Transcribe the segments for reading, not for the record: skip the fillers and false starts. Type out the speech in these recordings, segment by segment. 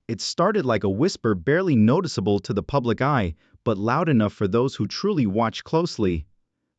It started like a whisper barely noticeable to the public eye, but loud enough for those who truly watch closely.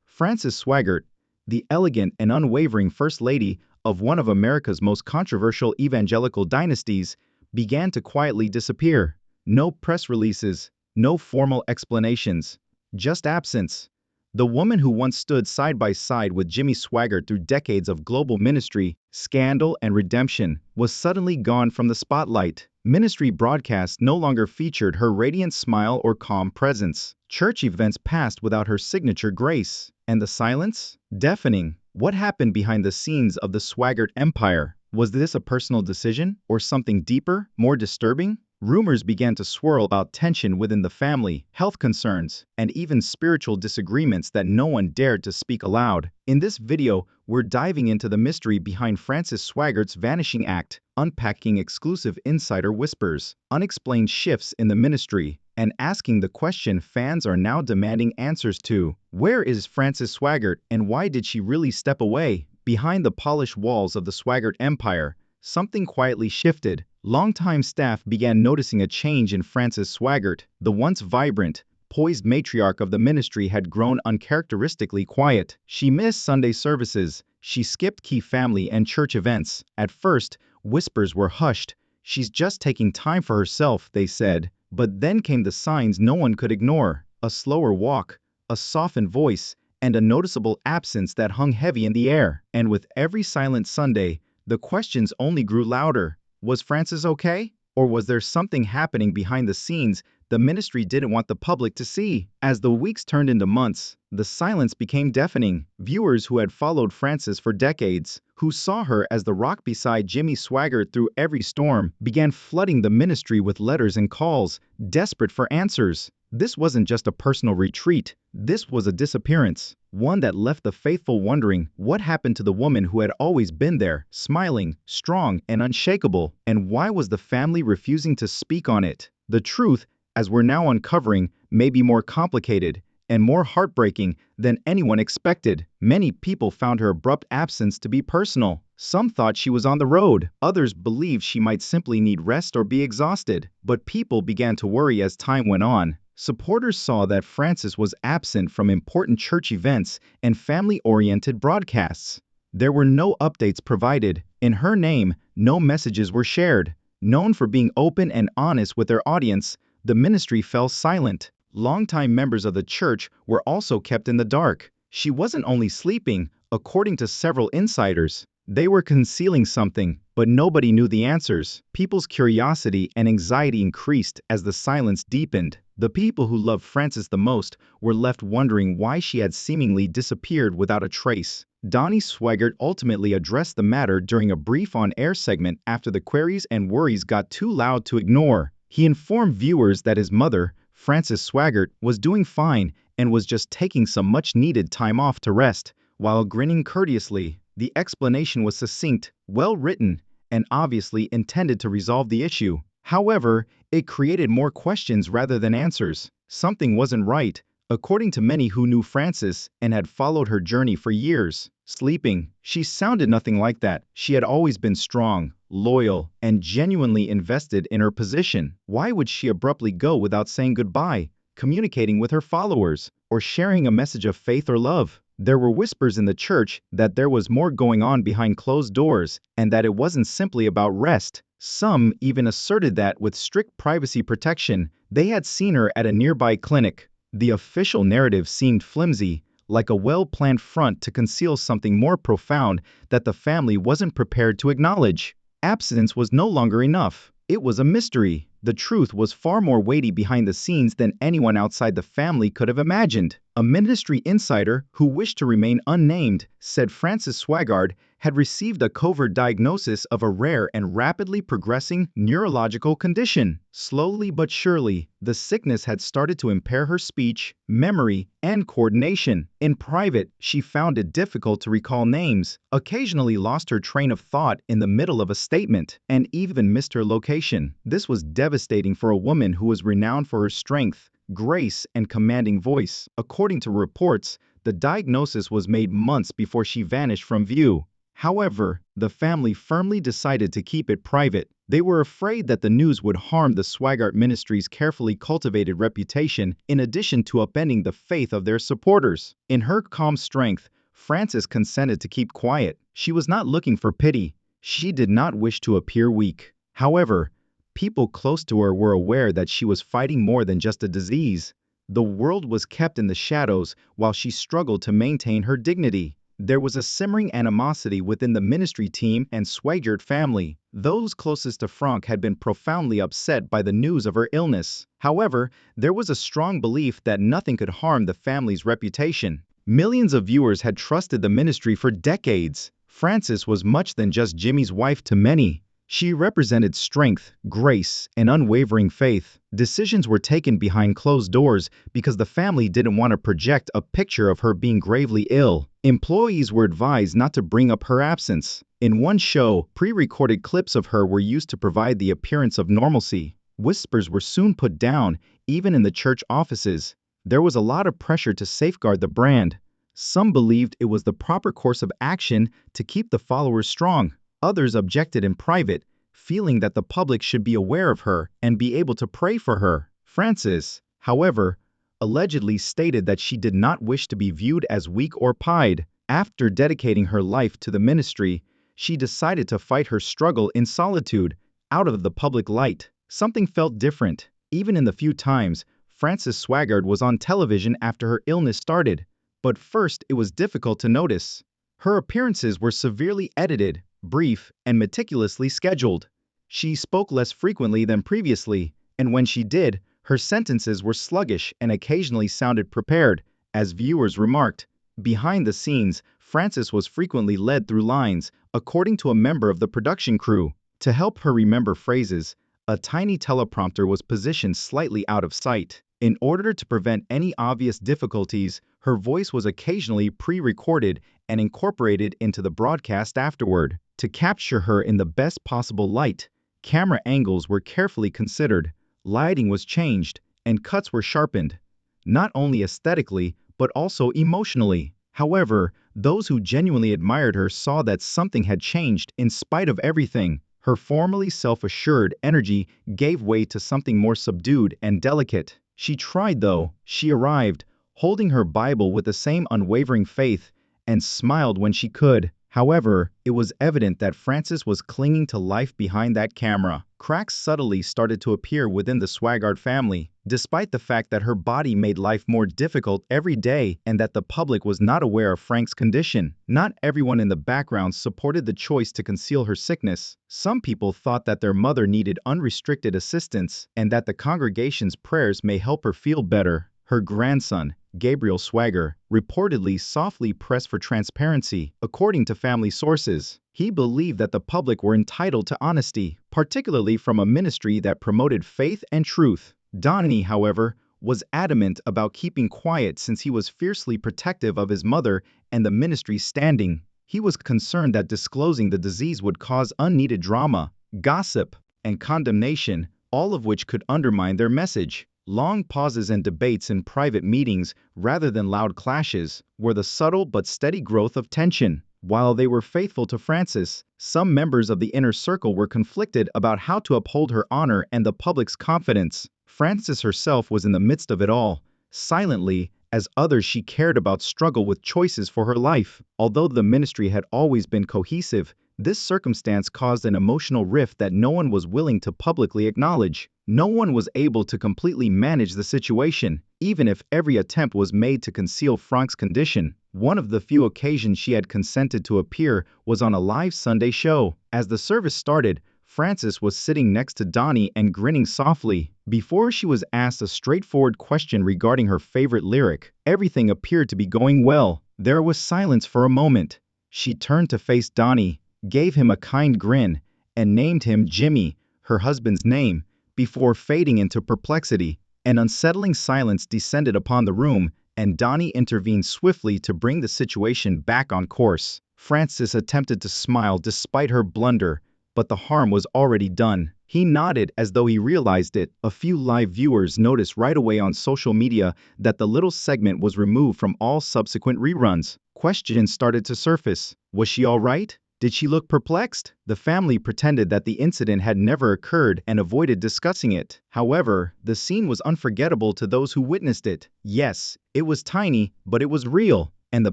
Frances Swaggart, the elegant and unwavering First Lady of one of America's most controversial evangelical dynasties, began to quietly disappear. No press releases, no formal explanations, just absence. The woman who once stood side by side with Jimmy Swaggart through decades of global ministry, scandal, and redemption was suddenly gone from the spotlight. Ministry broadcasts no longer featured her radiant smile or calm presence. Church events passed without her signature grace. And the silence? Deafening. What happened behind the scenes of the Swaggart empire? Was this a personal decision, or something deeper, more disturbing? Rumors began to swirl about tension within the family, health concerns, and even spiritual disagreements that no one dared to speak aloud. In this video, we're diving into the mystery behind Frances Swaggart's vanishing act, unpacking exclusive insider whispers, unexplained shifts in the ministry, and asking the question fans are now demanding answers to. Where is Frances Swaggart, and why did she really step away? Behind the polished walls of the Swaggart empire, something quietly shifted. Longtime staff began noticing a change in Frances Swaggart. The once vibrant, poised matriarch of the ministry had grown uncharacteristically quiet. She missed Sunday services. She skipped key family and church events. At first, whispers were hushed. She's just taking time for herself, they said. But then came the signs no one could ignore. A slower walk, a softened voice, and a noticeable absence that hung heavy in the air. And with every silent Sunday, the questions only grew louder. Was Frances okay? Or was there something happening behind the scenes the ministry didn't want the public to see? As the weeks turned into months, the silence became deafening. Viewers who had followed Frances for decades, who saw her as the rock beside Jimmy Swaggart through every storm, began flooding the ministry with letters and calls, desperate for answers. This wasn't just a personal retreat. This was a disappearance, one that left the faithful wondering what happened to the woman who had always been there, smiling, strong, and unshakable, and why was the family refusing to speak on it? The truth, as we're now uncovering, may be more complicated and more heartbreaking than anyone expected. Many people found her abrupt absence to be personal. Some thought she was on the road. Others believed she might simply need rest or be exhausted. But people began to worry as time went on. Supporters saw that Frances was absent from important church events and family-oriented broadcasts. There were no updates provided. In her name, no messages were shared. Known for being open and honest with their audience, the ministry fell silent. Longtime members of the church were also kept in the dark. She wasn't only sleeping, according to several insiders. They were concealing something, but nobody knew the answers. People's curiosity and anxiety increased as the silence deepened. The people who loved Frances the most were left wondering why she had seemingly disappeared without a trace. Donnie Swaggart ultimately addressed the matter during a brief on-air segment after the queries and worries got too loud to ignore. He informed viewers that his mother, Frances Swaggart, was doing fine and was just taking some much-needed time off to rest, while grinning courteously. The explanation was succinct, well-written, and obviously intended to resolve the issue. However, it created more questions rather than answers. Something wasn't right, according to many who knew Frances and had followed her journey for years. Sleeping, she sounded nothing like that. She had always been strong, loyal, and genuinely invested in her position. Why would she abruptly go without saying goodbye, communicating with her followers, or sharing a message of faith or love? There were whispers in the church that there was more going on behind closed doors, and that it wasn't simply about rest. Some even asserted that, with strict privacy protection, they had seen her at a nearby clinic. The official narrative seemed flimsy, like a well-planned front to conceal something more profound that the family wasn't prepared to acknowledge. Absence was no longer enough. It was a mystery. The truth was far more weighty behind the scenes than anyone outside the family could have imagined. A ministry insider, who wished to remain unnamed, said Frances Swaggart had received a covert diagnosis of a rare and rapidly progressing neurological condition. Slowly but surely, the sickness had started to impair her speech, memory, and coordination. In private, she found it difficult to recall names, occasionally lost her train of thought in the middle of a statement, and even missed her location. This was devastating for a woman who was renowned for her strength, grace, and commanding voice. According to reports, the diagnosis was made months before she vanished from view. However, the family firmly decided to keep it private. They were afraid that the news would harm the Swaggart ministry's carefully cultivated reputation in addition to upending the faith of their supporters. In her calm strength, Frances consented to keep quiet. She was not looking for pity. She did not wish to appear weak. However, people close to her were aware that she was fighting more than just a disease. The world was kept in the shadows while she struggled to maintain her dignity. There was a simmering animosity within the ministry team and Swaggart family. Those closest to Franck had been profoundly upset by the news of her illness. However, there was a strong belief that nothing could harm the family's reputation. Millions of viewers had trusted the ministry for decades. Frances was much than just Jimmy's wife to many. She represented strength, grace, and unwavering faith. Decisions were taken behind closed doors because the family didn't want to project a picture of her being gravely ill. Employees were advised not to bring up her absence. In one show, pre-recorded clips of her were used to provide the appearance of normalcy. Whispers were soon put down, even in the church offices. There was a lot of pressure to safeguard the brand. Some believed it was the proper course of action to keep the followers strong. Others objected in private, feeling that the public should be aware of her and be able to pray for her. Frances, however, allegedly stated that she did not wish to be viewed as weak or pied. After dedicating her life to the ministry, she decided to fight her struggle in solitude, out of the public light. Something felt different. Even in the few times Frances Swaggart was on television after her illness started. But first, it was difficult to notice. Her appearances were severely edited, brief, and meticulously scheduled. She spoke less frequently than previously, and when she did, her sentences were sluggish and occasionally sounded prepared. As viewers remarked, behind the scenes, Frances was frequently led through lines, according to a member of the production crew. To help her remember phrases, a tiny teleprompter was positioned slightly out of sight. In order to prevent any obvious difficulties, her voice was occasionally pre-recorded and incorporated into the broadcast afterward. To capture her in the best possible light, camera angles were carefully considered, lighting was changed, and cuts were sharpened, not only aesthetically, but also emotionally. However, those who genuinely admired her saw that something had changed in spite of everything. Her formerly self-assured energy gave way to something more subdued and delicate. She tried, though. She arrived, holding her Bible with the same unwavering faith, and smiled when she could. However, it was evident that Frances was clinging to life behind that camera. Cracks subtly started to appear within the Swaggart family, despite the fact that her body made life more difficult every day and that the public was not aware of Frank's condition. Not everyone in the background supported the choice to conceal her sickness. Some people thought that their mother needed unrestricted assistance and that the congregation's prayers may help her feel better. Her grandson, Gabriel Swaggart, reportedly softly pressed for transparency, according to family sources. He believed that the public were entitled to honesty, particularly from a ministry that promoted faith and truth. Donnie, however, was adamant about keeping quiet since he was fiercely protective of his mother and the ministry's standing. He was concerned that disclosing the disease would cause unneeded drama, gossip, and condemnation, all of which could undermine their message. Long pauses and debates in private meetings, rather than loud clashes, were the subtle but steady growth of tension. While they were faithful to Frances, some members of the inner circle were conflicted about how to uphold her honor and the public's confidence. Frances herself was in the midst of it all, silently, as others she cared about struggled with choices for her life. Although the ministry had always been cohesive, this circumstance caused an emotional rift that no one was willing to publicly acknowledge. No one was able to completely manage the situation, even if every attempt was made to conceal Frank's condition. One of the few occasions she had consented to appear was on a live Sunday show. As the service started, Frances was sitting next to Donnie and grinning softly. Before she was asked a straightforward question regarding her favorite lyric, everything appeared to be going well. There was silence for a moment. She turned to face Donnie, gave him a kind grin, and named him Jimmy, her husband's name, before fading into perplexity. An unsettling silence descended upon the room, and Donnie intervened swiftly to bring the situation back on course. Frances attempted to smile despite her blunder, but the harm was already done. He nodded as though he realized it. A few live viewers noticed right away on social media that the little segment was removed from all subsequent reruns. Questions started to surface. Was she all right? Did she look perplexed? The family pretended that the incident had never occurred and avoided discussing it. However, the scene was unforgettable to those who witnessed it. Yes, it was tiny, but it was real. And the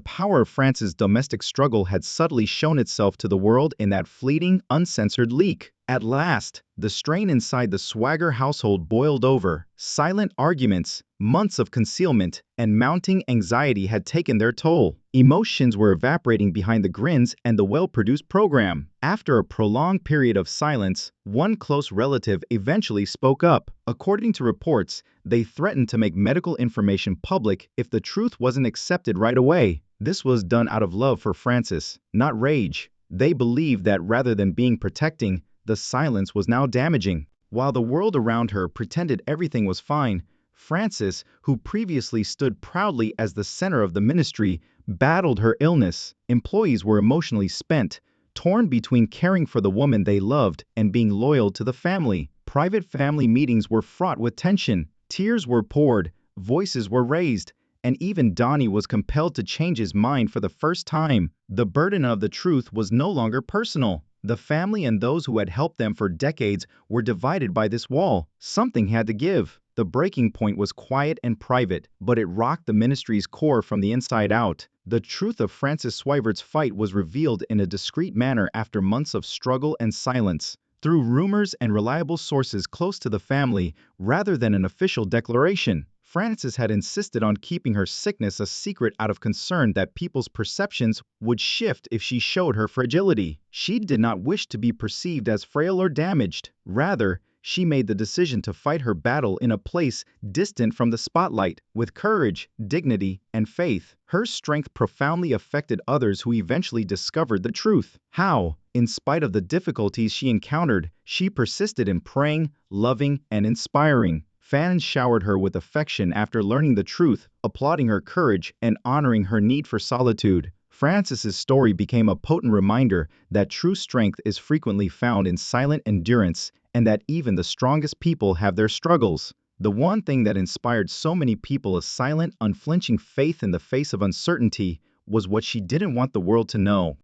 power of France's domestic struggle had subtly shown itself to the world in that fleeting, uncensored leak. At last, the strain inside the Swaggart household boiled over. Silent arguments, months of concealment, and mounting anxiety had taken their toll. Emotions were evaporating behind the grins and the well-produced program. After a prolonged period of silence, one close relative eventually spoke up. According to reports, they threatened to make medical information public if the truth wasn't accepted right away. This was done out of love for Frances, not rage. They believed that rather than being protecting, the silence was now damaging. While the world around her pretended everything was fine, Frances, who previously stood proudly as the center of the ministry, battled her illness. Employees were emotionally spent, torn between caring for the woman they loved and being loyal to the family. Private family meetings were fraught with tension. Tears were poured, voices were raised, and even Donnie was compelled to change his mind for the first time. The burden of the truth was no longer personal. The family and those who had helped them for decades were divided by this wall. Something had to give. The breaking point was quiet and private, but it rocked the ministry's core from the inside out. The truth of Frances Swaggart's fight was revealed in a discreet manner after months of struggle and silence. Through rumors and reliable sources close to the family, rather than an official declaration. Frances had insisted on keeping her sickness a secret out of concern that people's perceptions would shift if she showed her fragility. She did not wish to be perceived as frail or damaged. Rather, she made the decision to fight her battle in a place distant from the spotlight, with courage, dignity, and faith. Her strength profoundly affected others who eventually discovered the truth. How, in spite of the difficulties she encountered, she persisted in praying, loving, and inspiring. Fans showered her with affection after learning the truth, applauding her courage and honoring her need for solitude. Frances's story became a potent reminder that true strength is frequently found in silent endurance and that even the strongest people have their struggles. The one thing that inspired so many people a silent, unflinching faith in the face of uncertainty was what she didn't want the world to know.